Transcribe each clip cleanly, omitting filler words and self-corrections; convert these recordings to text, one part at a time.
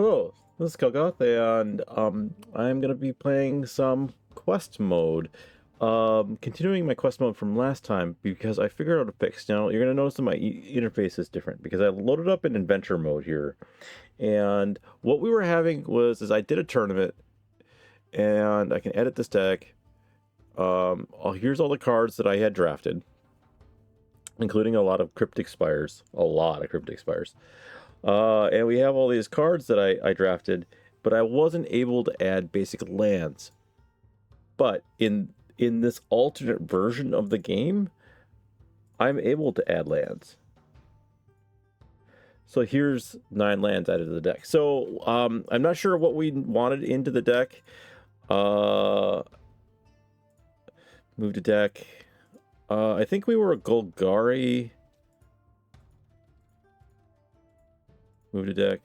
Hello, this is Golgoth, and I'm gonna be playing some quest mode. Continuing my quest mode from last time because I figured out a fix. Now you're gonna notice that my interface is different because I loaded up in adventure mode here, and what we were having is I did a tournament, and I can edit this deck. Here's all the cards that I had drafted, including a lot of cryptic spires, and we have all these cards that I drafted, but I wasn't able to add basic lands. But in this alternate version of the game, I'm able to add lands. So here's 9 lands added to the deck. So I'm not sure what we wanted into the deck. Move to deck. I think we were a Golgari. Move to deck.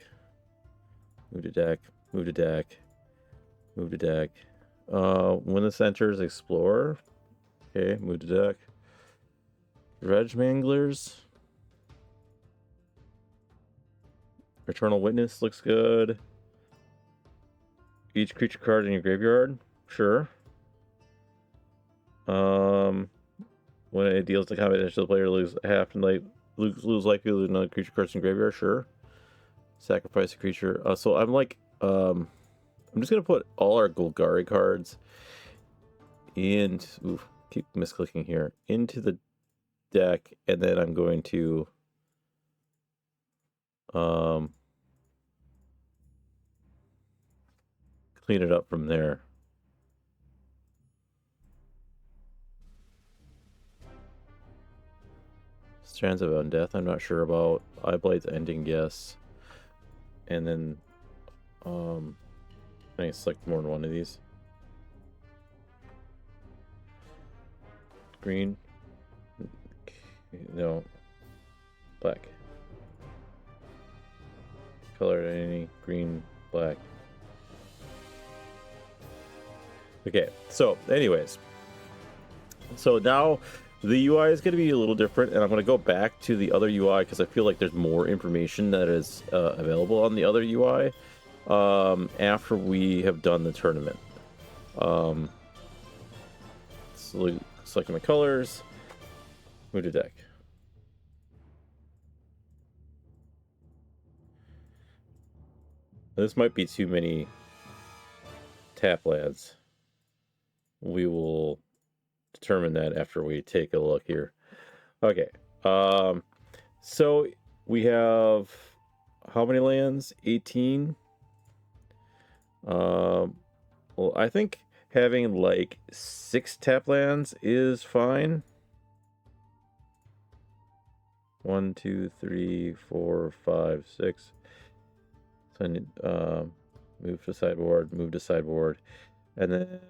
Move to deck. Move to deck. Move to deck. When the centers explore. Okay, move to deck. Dredge Manglers. Eternal Witness looks good. Each creature card in your graveyard. Sure. When it deals to combat damage to the player, lose half and lose life to another creature cards in graveyard. Sure. Sacrifice a creature. So I'm like, I'm just gonna put all our Golgari cards in. Oof, keep misclicking here. Into the deck, and then I'm going to clean it up from there. Strands of Undeath, I'm not sure about. Eyeblade's Ending, yes. And then, I can select more than one of these. Green. No. Black. Color any. Green, black. Okay, so anyways. So now the UI is going to be a little different, and I'm going to go back to the other UI because I feel like there's more information that is available on the other UI after we have done the tournament. Select my colors, move to deck. This might be too many tap lands. We will determine that after we take a look here. Okay. So we have how many lands? 18. Well, I think having like 6 tap lands is fine. 1, 2, 3, 4, 5, 6. So I need move to sideboard, move to sideboard, and then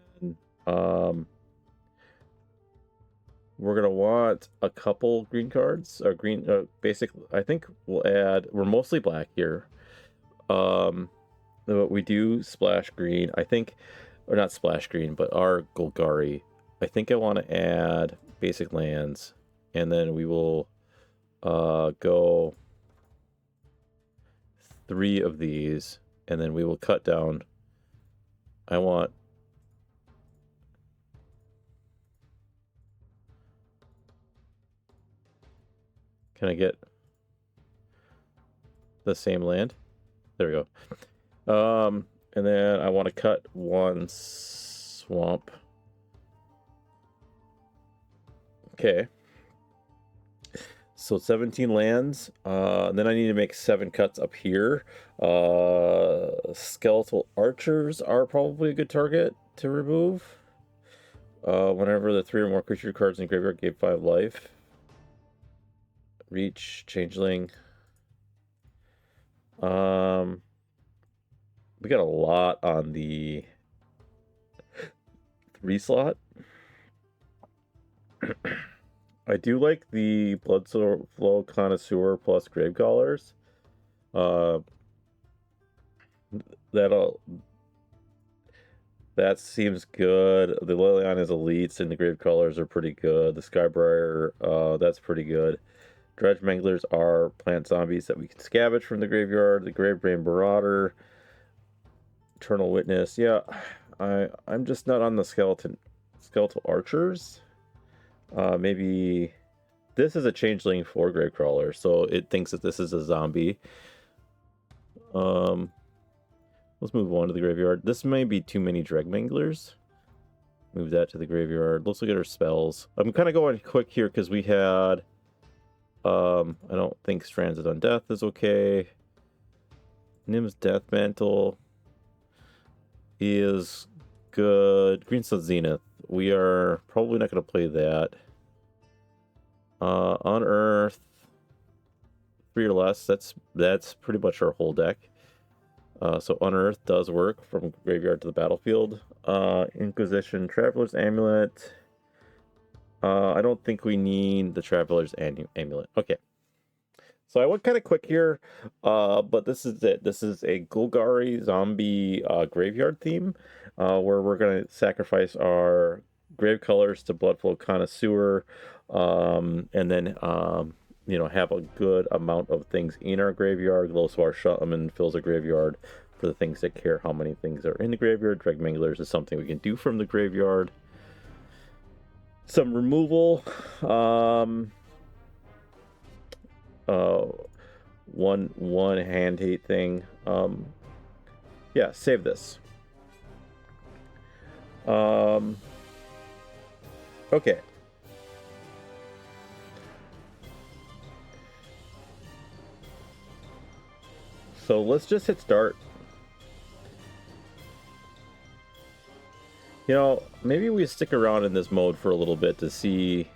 we're gonna want a couple green cards or green basic. I think we'll add. We're mostly black here, but we do splash green. I think, or not splash green, but our Golgari. I think I want to add basic lands, and then we will go 3 of these, and then we will cut down. I want. Can I get the same land? There we go. And then I want to cut 1 swamp. Okay. So 17 lands. And then I need to make 7 cuts up here. Skeletal archers are probably a good target to remove. Whenever the 3 or more creature cards in the graveyard gave 5 life. Reach, changeling. We got a lot on the 3 slot. I do like the Blood Flow Connoisseur plus Grave Callers. That seems good. The Liliana's Elites and the Grave Callers are pretty good. The Skybriar, that's pretty good. Dredge Manglers are plant zombies that we can scavenge from the graveyard. The Gravebrain Marauder Eternal Witness. Yeah, I'm just not on the skeletal archers. Maybe this is a changeling for Gravecrawler, so it thinks that this is a zombie. Let's move on to the graveyard. This may be too many Dreadmanglers. Move that to the graveyard. Let's look at our spells. I'm kind of going quick here because we had... I don't think Strands of Undeath is okay. Nim's Death Mantle is good. Green Sun Zenith. We are probably not going to play that. Unearth. 3 or less. That's pretty much our whole deck. So Unearth does work from graveyard to the battlefield. Inquisition, Traveler's Amulet. I don't think we need the Traveler's Amulet. Okay. So I went kind of quick here, but this is it. This is a Golgari zombie graveyard theme, where we're going to sacrifice our grave colors to Bloodflow Connoisseur, and then you know, have a good amount of things in our graveyard. Glowswar Shaman fills a graveyard for the things that care how many things are in the graveyard. Dreadmanglers is something we can do from the graveyard. Some removal. One hand hate thing. Yeah, save this. Okay. So let's just hit start. You know, maybe we stick around in this mode for a little bit to see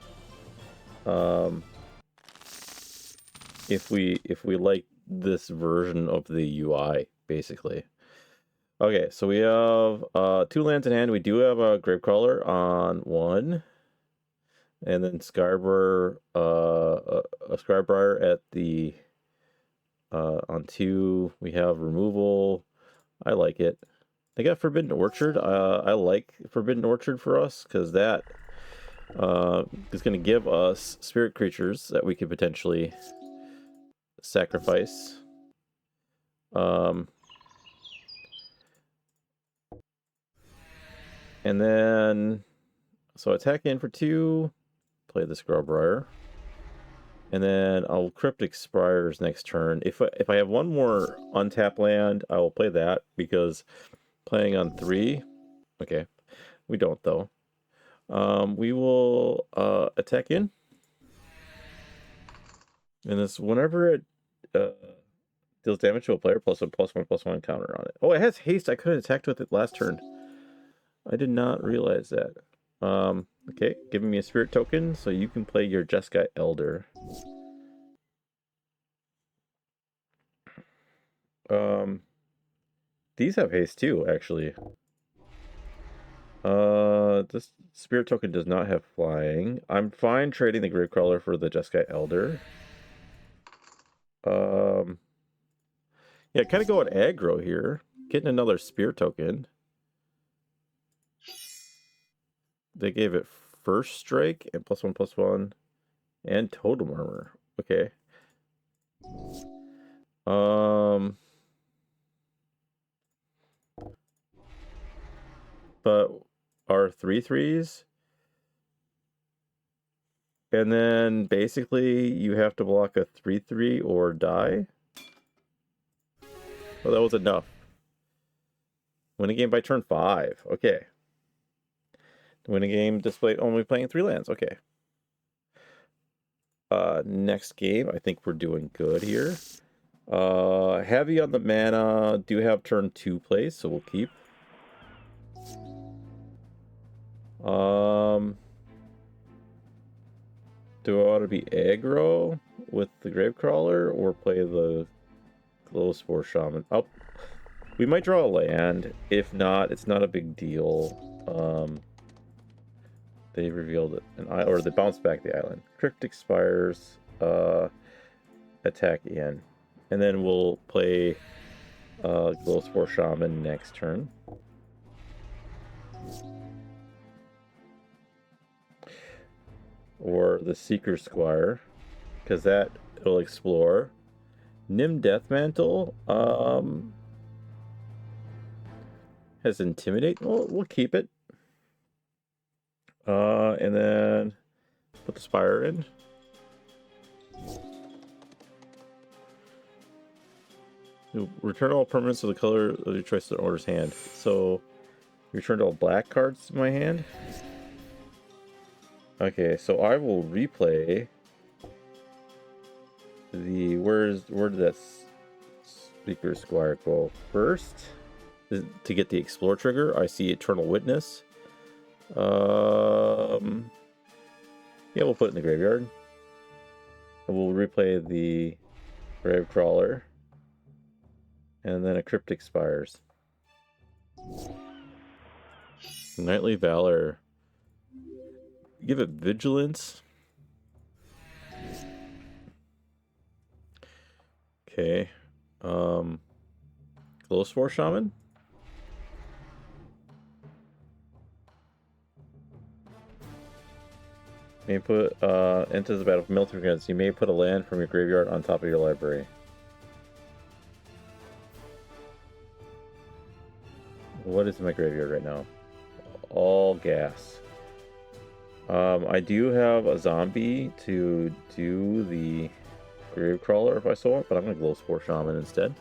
if we like this version of the UI, basically. Okay, so we have 2 lands in hand. We do have a Gravecrawler on 1. And then Skybriar, a Skybriar at the on 2. We have removal. I like it. They got Forbidden Orchard. I like Forbidden Orchard for us because that is going to give us spirit creatures that we could potentially sacrifice. And then, so attack in for 2. Play the Skybriar. And then I'll Cryptic Spires next turn. If I have one more untapped land, I will play that because playing on 3. Okay, we don't though. We will attack in. And this, whenever it deals damage to a player, +1/+1/+1 counter on it. Oh, it has haste. I could have attacked with it last turn. I did not realize that. Okay, giving me a spirit token so you can play your Jeskai Elder. These have haste too, actually. This spirit token does not have flying. I'm fine trading the Gravecrawler for the Jeskai Elder. Yeah, kind of going aggro here. Getting another spirit token. They gave it first strike and +1/+1 and totem armor. Okay. But our 3/3s, and then basically you have to block a 3/3 or die. Well, that was enough. Win a game by turn 5. Okay. Win a game displayed only playing 3 lands. Okay. Next game, I think we're doing good here. Heavy on the mana. Do have turn 2 plays, so we'll keep. Do I want to be aggro with the Gravecrawler or play the Glowspore Shaman? Oh, we might draw a land. If not, it's not a big deal. They revealed it, or they bounced back the island. Cryptic Spires, attack in, and then we'll play Glowspore Shaman next turn. Or the Seeker Squire, because that it'll explore. Nim Deathmantle. Has Intimidate. We'll keep it. And then put the Spire in. You return all permanents of the color of your choice to the owner's hand. So, return all black cards to my hand. Okay, so I will replay the where did that Speaker Squire go first? To get the Explore trigger, I see Eternal Witness. Yeah, we'll put it in the graveyard. And we'll replay the Gravecrawler. And then a Cryptic Spires. Knightly Valor. Give it Vigilance. Okay. Glowspore Shaman. You may put enters the battle for military units. You may put a land from your graveyard on top of your library. What is in my graveyard right now? All gas. I do have a zombie to do the Gravecrawler if I so want, but I'm gonna Glowspore Shaman instead.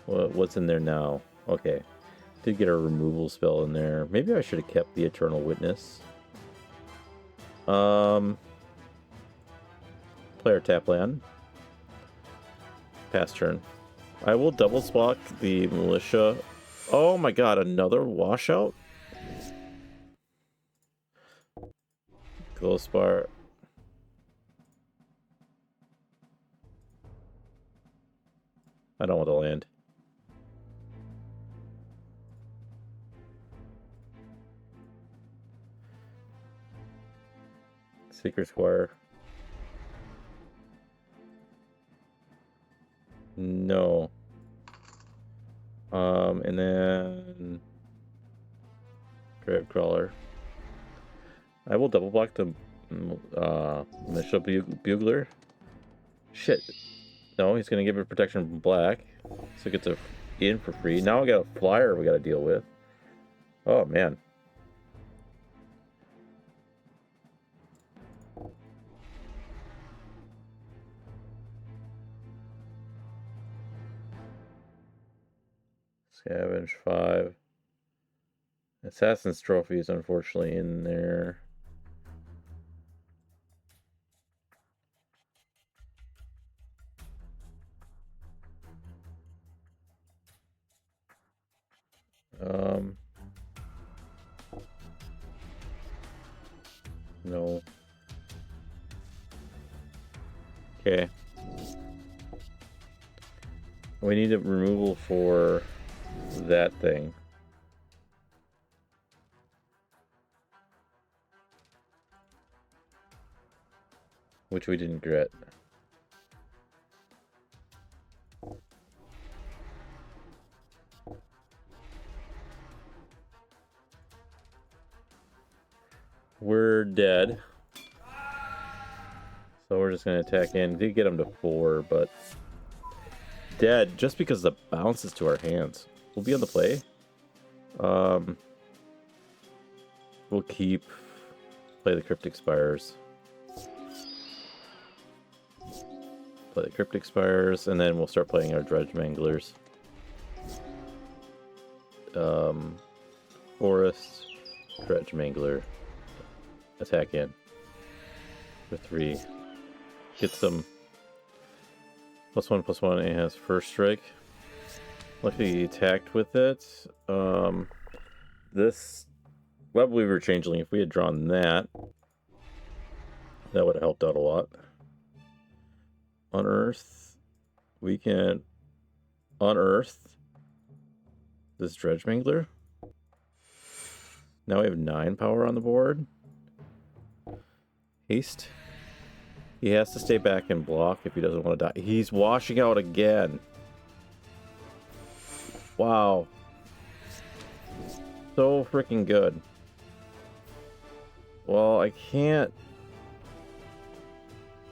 What's in there now? Okay. Did get a removal spell in there. Maybe I should have kept the Eternal Witness. Player tap land. Pass turn. I will double block the Militia. Oh my god, another washout? Glowspire. I don't want to land. Secret Squire. No. And then Gravecrawler. I will double block the Militia Bugler. Shit. No, he's gonna give it protection from black. So it gets a in for free. Now I got a flyer we gotta deal with. Oh man. Scavenge 5. Assassin's Trophy is unfortunately in there. No. Okay. We need a removal for that thing. Which we didn't get. We're dead. So we're just going to attack in. Did get him to 4, but dead just because the bounces to our hands. We'll be on the play. We'll play the Cryptic Spires. Play the Cryptic Spires, and then we'll start playing our Dredge Manglers. Forest, Dredge Mangler. Attack in. For 3. Get some +1/+1. It has first strike. Luckily he attacked with it. This Web Weaver Changeling, if we had drawn that, that would have helped out a lot. Unearth. We can unearth this Dredge Mangler. Now we have 9 power on the board. Haste. He has to stay back and block if he doesn't want to die. He's washing out again. Wow. So freaking good. Well, I can't...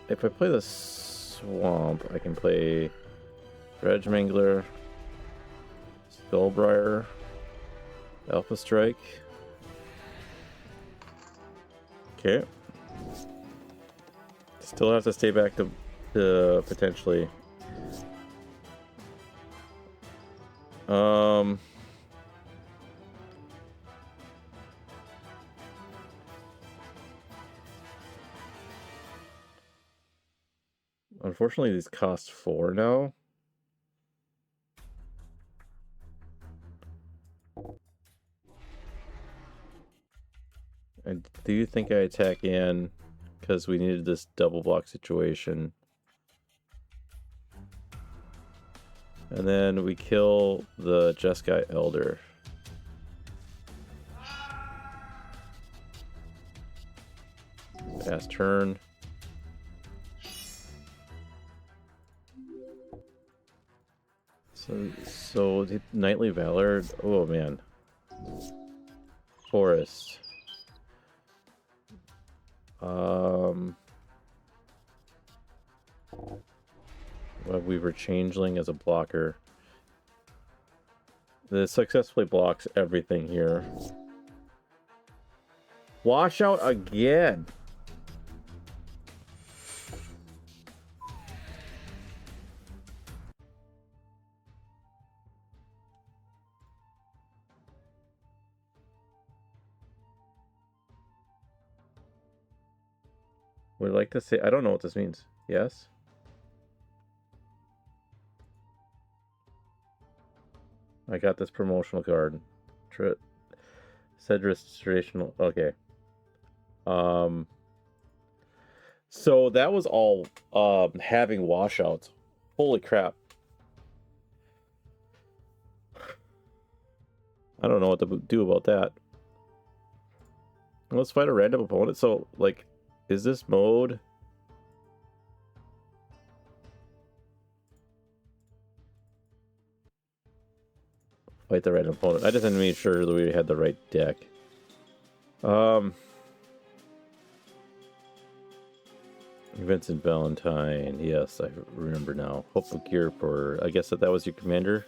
If I play the Swamp, I can play Dredge Mangler, Skullbriar. Alpha Strike. Okay. Still have to stay back to potentially. Unfortunately, these cost 4 now. And do you think I attack in because we needed this double block situation? And then we kill the Jeskai Elder. Pass turn. So the Knightly Valor. Oh man. Forest. Weaver Changeling as a blocker. This successfully blocks everything here. Wash out again. Would like to say, I don't know what this means. Yes? I got this promotional card. Cedrus traditional. Okay. So that was all having washouts. Holy crap. I don't know what to do about that. Let's fight a random opponent. So, like, is this mode? Fight the random opponent. I just had to make sure that we had the right deck. Vincent Valentine. Yes, I remember now. Hopeful Gear for... I guess that was your commander.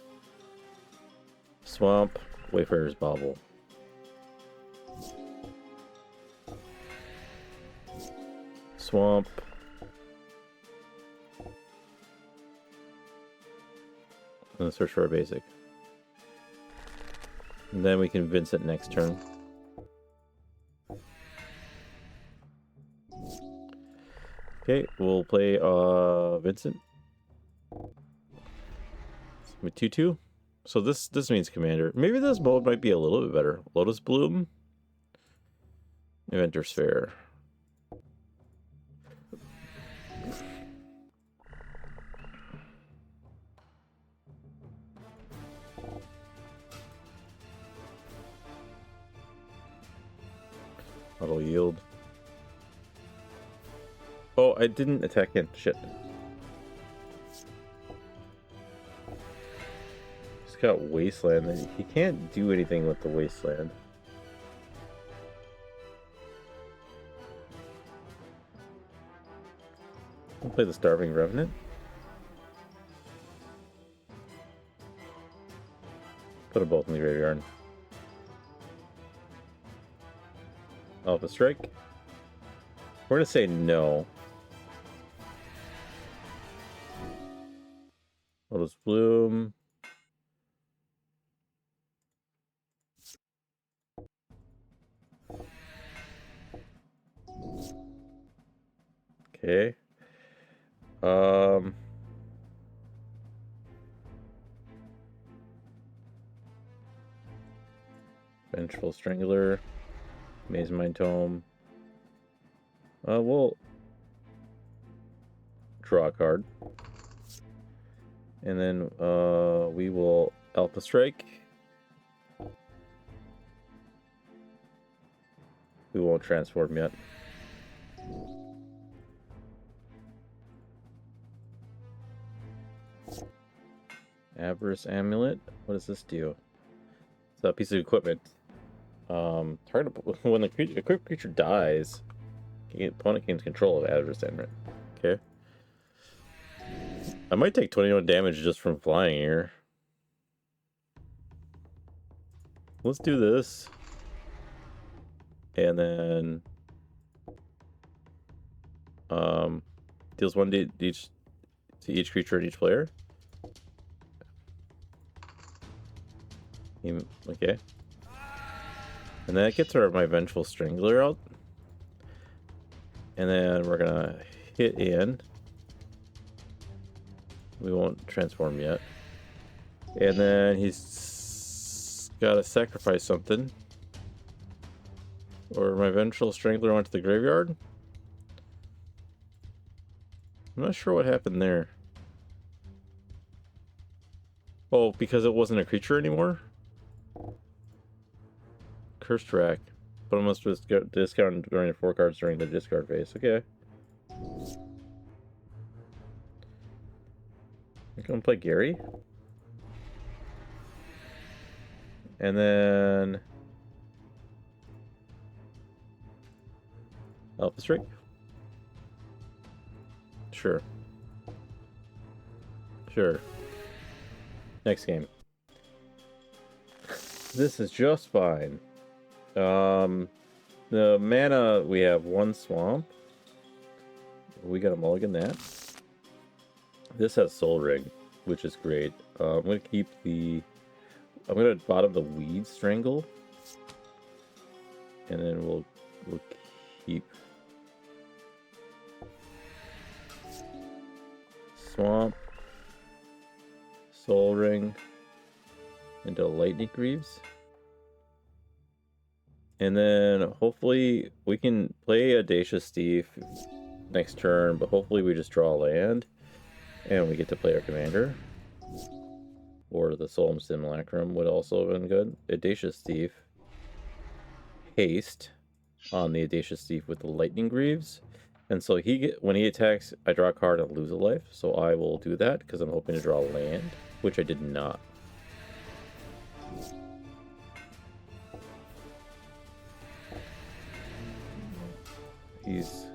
Swamp. Wayfarer's Bauble. Swamp. And search for a basic. And then we can Vincent next turn. Okay, we'll play Vincent. With 2/2. So this means commander. Maybe this mode might be a little bit better. Lotus Bloom. Inventor's Fair. Auto yield. Oh, I didn't attack in. Shit. He's got Wasteland. He can't do anything with the Wasteland. I'll play the Starving Revenant. Put them both in the graveyard. Alpha Strike. We're gonna say no. Lotus Bloom. Okay. Vengeful Strangler. Maze Mind Tome. We'll draw a card. And then we will Alpha Strike. We won't transform yet. Avarice Amulet. What does this do? It's a piece of equipment. Target when a creature dies, the opponent gains control of Avarice Amulet. Okay. I might take 21 damage just from flying here. let's do this. And then deals 1 to each creature and each player. Okay. And that gets my Vengeful Strangler out. And then we're gonna hit in. We won't transform yet. And then he's gotta sacrifice something. Or my Vengeful Strangler onto the graveyard. I'm not sure what happened there. Oh, because it wasn't a creature anymore? Curse track. But I must discount during 4 cards during the discard phase. Okay. I'm gonna play Gary. And then Alpha Strike. Sure. Sure. Next game. This is just fine. The mana, we have 1 swamp. We got a mulligan that. This has Soul Ring, which is great. I'm gonna keep the... I'm gonna bottom the Weed Strangle. And then we'll keep Swamp, Soul Ring, into Lightning Greaves. And then hopefully we can play Audacious Thief next turn, but hopefully we just draw a land and we get to play our commander. Or the Solemn Simulacrum would also have been good. Audacious Thief. Haste on the Audacious Thief with the Lightning Greaves. And so when he attacks, I draw a card and lose a life. So I will do that because I'm hoping to draw a land, which I did not. He's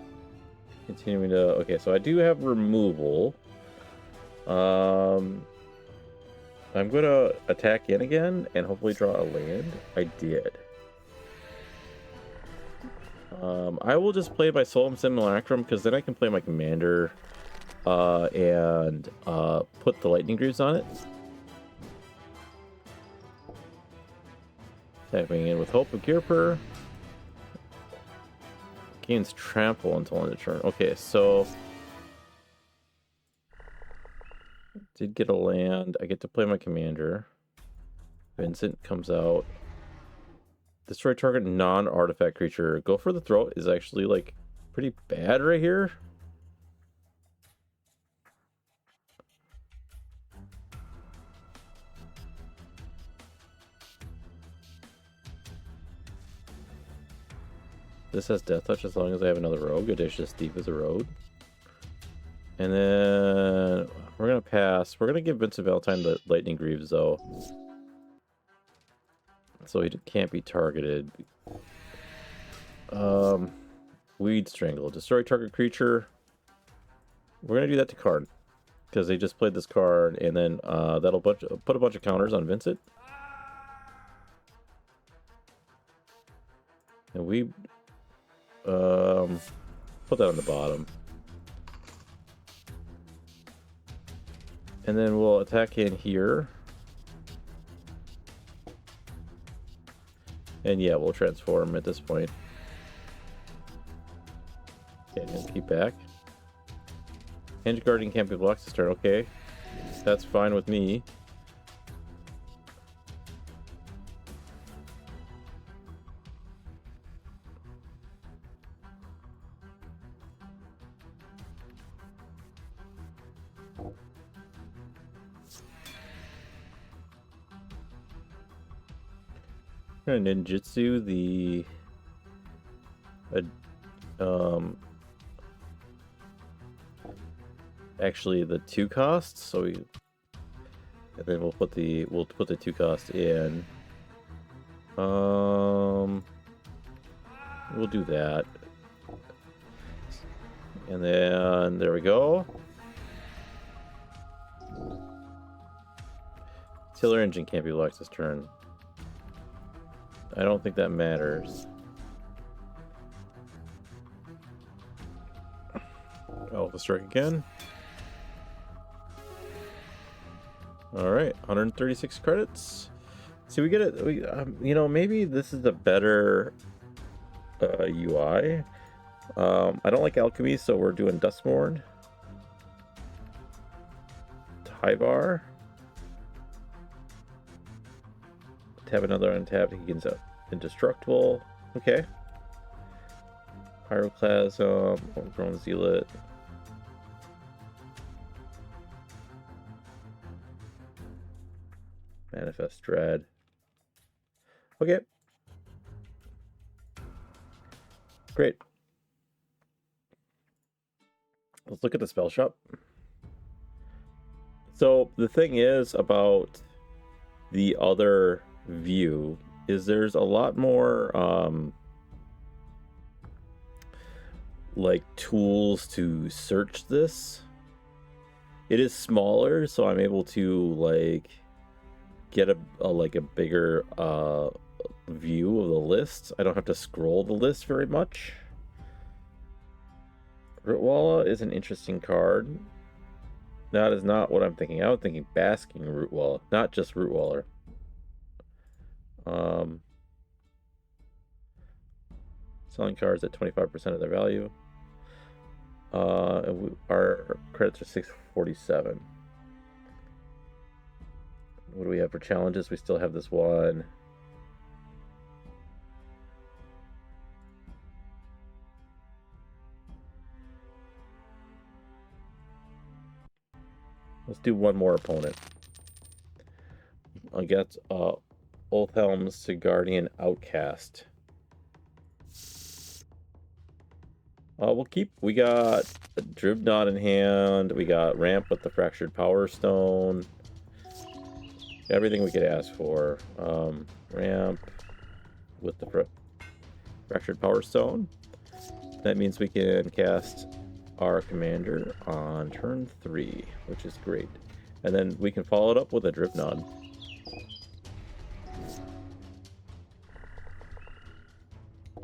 continuing to... Okay, so I do have removal. I'm going to attack in again and hopefully draw a land. I did. I will just play my Solemn Simulacrum because then I can play my commander and put the Lightning Greaves on it. Tapping in with Hope of Gearper. Gains Trample until end of turn. Okay, so... Did get a land. I get to play my commander. Vincent comes out. Destroy target non-artifact creature. Go for the throat is actually, like, pretty bad right here. This has Death Touch as long as I have another rogue. Audacious Thief is a rogue. And then we're going to pass. We're going to give Vincent Valentine the Lightning Greaves, though. So he can't be targeted. Weed Strangle. Destroy target creature. We're going to do that to card. Because they just played this card, and then that'll put a bunch of counters on Vincent. And we put that on the bottom. And then we'll attack in here. And yeah, we'll transform at this point. Okay, and keep back. Henge Guardian can't be blocked this turn. Okay. That's fine with me. Ninjutsu the actually the 2 cost, so and then we'll put the 2 cost in. We'll do that, and then there we go. Tiller Engine can't be blocked this turn. I don't think that matters. Alpha Strike again. Alright, 136 credits. See, we get it. You know, maybe this is a better UI. I don't like Alchemy, so we're doing Duskmourn. Tyvar. Tap another untapped, he gets indestructible. Okay. Pyroclasm, Overgrown Zealot. Manifest Dread. Okay. Great. Let's look at the spell shop. So the thing is about the other view is there's a lot more like tools to search this. It is smaller, so I'm able to like get a bigger view of the list. I don't have to scroll the list very much. Rootwalla is an interesting card. That is not what I'm thinking. I'm thinking Basking Rootwalla, not just Rootwaller. Selling cards at 25% of their value. Our credits are 647. What do we have for challenges? We still have this one. Let's do one more opponent. I'll get Oathhelm's Guardian Outcast. We got Dribnod in hand. We got Ramp with the Fractured Power Stone. Everything we could ask for. Ramp with the Fractured Power Stone. That means we can cast our commander on turn 3, which is great. And then we can follow it up with a Dribnod.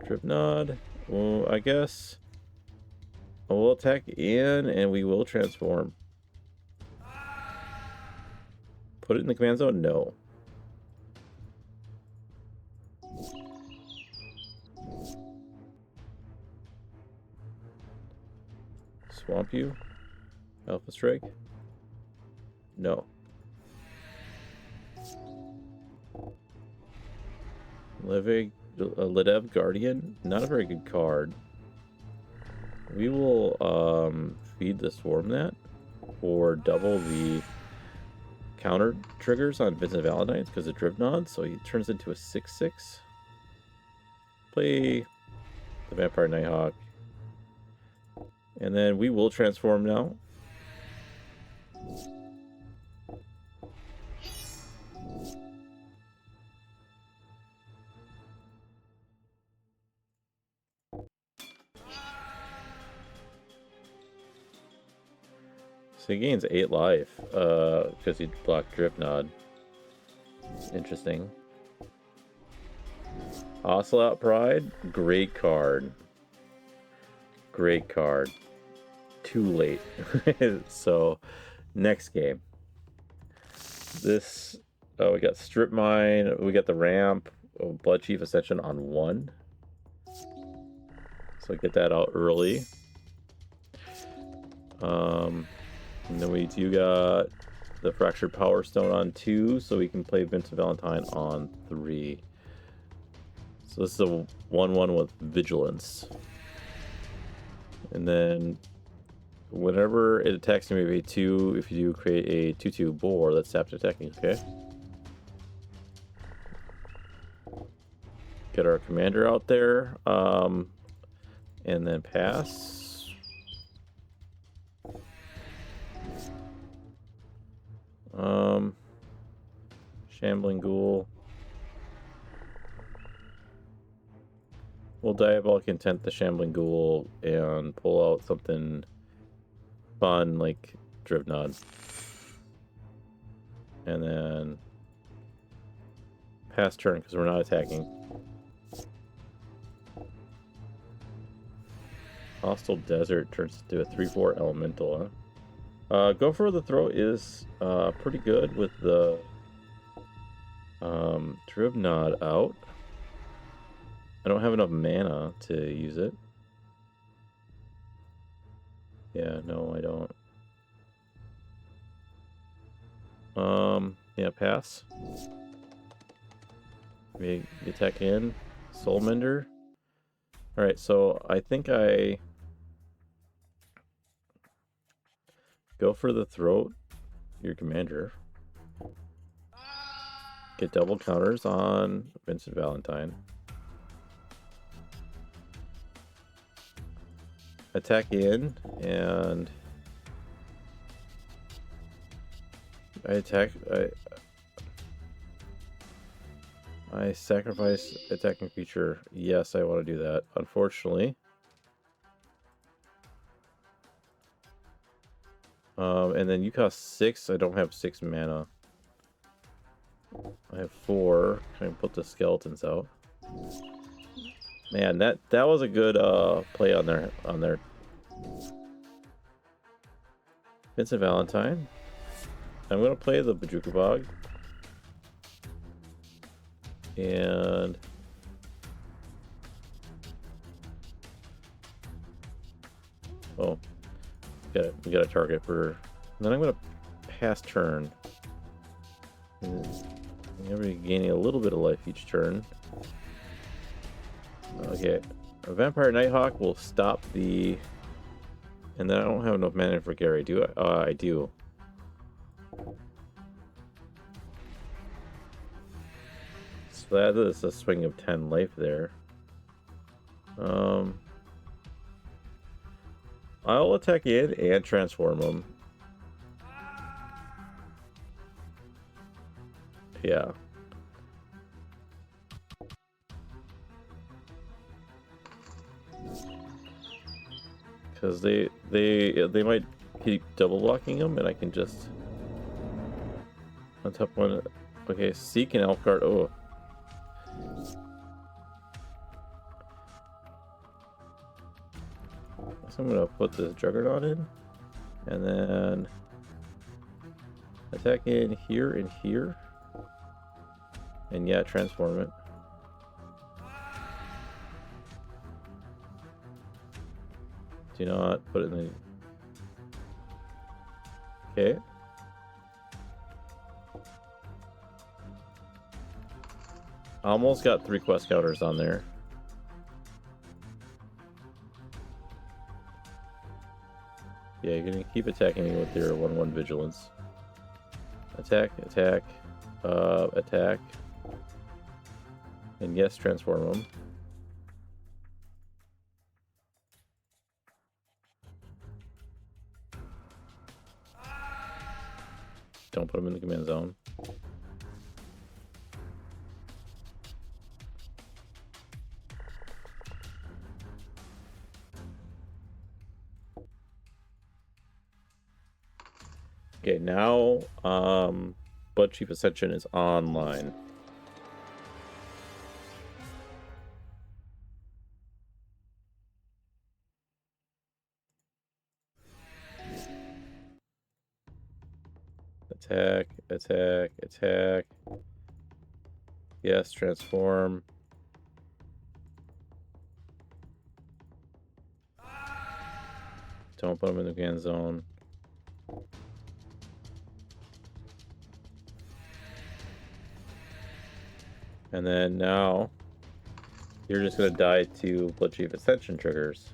Dribnod, well, I guess we'll attack in and we will transform. Put it in the command zone? No. Swamp you? Alpha Strike? No. Lidev Guardian? Not a very good card. We will feed the Swarm that for double the counter triggers on Vincent Valentine's because of Dribnod, so he turns into a 6/6. Play the Vampire Nighthawk. And then we will transform now. So he gains 8 life because he blocked Dribnod. Interesting. Ocelot Pride, great card. Great card. Too late. So, next game. This, we got Strip Mine, we got the Ramp, Blood Chief Ascension on 1. So get that out early. And then we do got the Fractured Power Stone on 2, so we can play Vincent Valentine on 3. So this is a 1/1 with Vigilance. And then whenever it attacks you, maybe 2, if you do create a 2/2 boar that's tapped attacking, okay? Get our commander out there, and then pass. Shambling Ghoul. We'll Diabolic Intent the Shambling Ghoul and pull out something fun like Dribnod. And then pass turn because we're not attacking. Hostile Desert turns into a 3/4 elemental, huh? Go for the Throat is pretty good with the Dribnod out. I don't have enough mana to use it. Yeah, no, I don't. Yeah, pass. We attack in. Soulmender. Alright, so I think I go for the Throat, your commander. Get double counters on Vincent Valentine. Attack in, and I sacrifice attacking creature. Yes, I want to do that. Unfortunately. And then you cost 6. I don't have 6 mana. I have 4. Can I put the skeletons out? Man, that was a good play on their Vincent Valentine. I'm gonna play the Bajuka Bog. And oh, we got a target for. And then I'm gonna pass turn. Everybody gaining a little bit of life each turn. Okay, a Vampire Nighthawk will stop the. And then I don't have enough mana for Gary, do I? I do. So that is a swing of 10 life there. I'll attack in and transform him. Yeah. Because they might keep double blocking him, and I can just on top one. Okay, Seek and Elfguard. Oh. So I'm gonna put this Juggernaut in, and then attack in here and here, and yeah, transform it. Do not put it in the. Okay. Almost got 3 quest counters on there. Yeah, you're gonna keep attacking me with your 1/1 vigilance. Attack, attack, attack. And yes, transform them. Don't put them in the command zone. Okay, now Blood Chief Ascension is online. Attack, attack, attack. Yes, transform. Don't put them in the command zone. And then now you're just gonna die to Blood Chief Ascension triggers.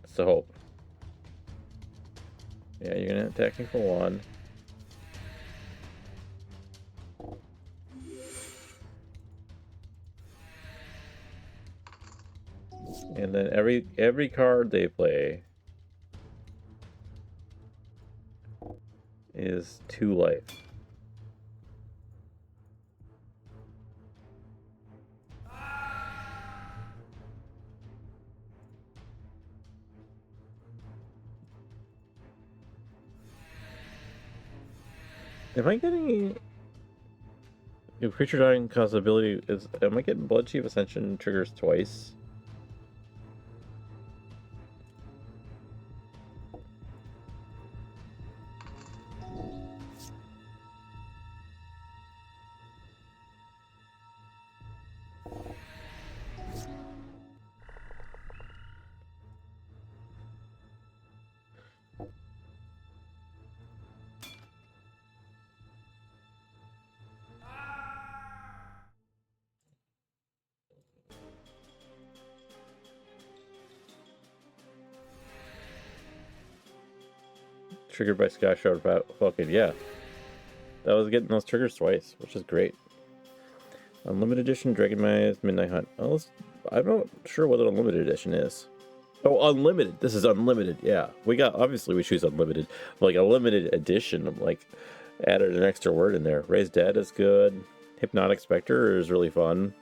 That's the hope. Yeah, you're gonna attack me for 1. And then every card they play is 2 life. Am I getting... If creature dying causes ability is... Am I getting Blood Chief Ascension triggers twice? Triggered by Sky Shard Falcon, yeah. That was getting those triggers twice, which is great. Unlimited Edition, Dragon Maze, Midnight Hunt. Oh, I'm not sure what an Unlimited Edition is. Oh, Unlimited. This is Unlimited, yeah. Obviously we choose Unlimited. Like, a limited edition, like, added an extra word in there. Raise Dead is good. Hypnotic Spectre is really fun.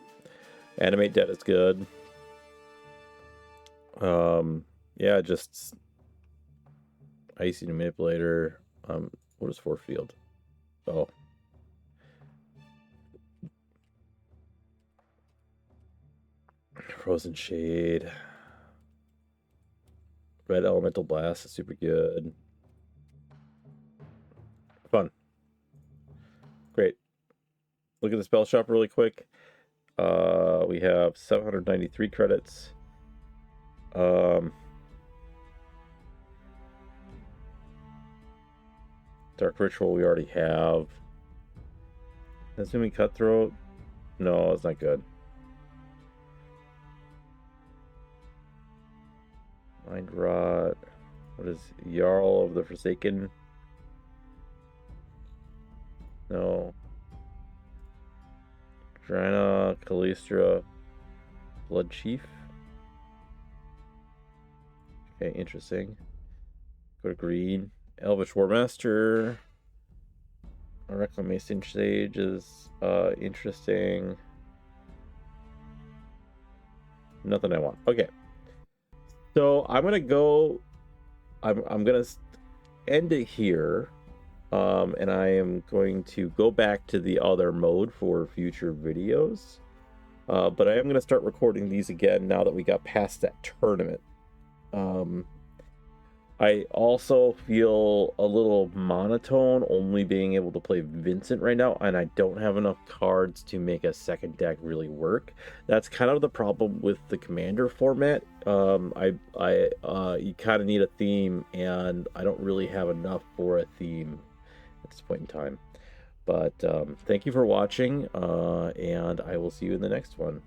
Animate Dead is good. Yeah, just... Icy Manipulator. What is Force Field? Oh. Frozen Shade. Red Elemental Blast is super good. Fun. Great. Look at the spell shop really quick. We have 793 credits. Dark Ritual we already have. Assuming Cutthroat? No, it's not good. Mind Rot. What is Jarl of the Forsaken? No. Drina, Callistra, Blood Chief. Okay, interesting. Go to green. Elvish Warmaster. Reclamation Sage is interesting. Nothing I want. Okay. So I'm gonna go. I'm gonna end it here, and I am going to go back to the other mode for future videos. But I am gonna start recording these again now that we got past that tournament. I also feel a little monotone only being able to play Vincent right now, and I don't have enough cards to make a second deck really work. That's kind of the problem with the Commander format. You kind of need a theme, and I don't really have enough for a theme at this point in time. But thank you for watching, and I will see you in the next one.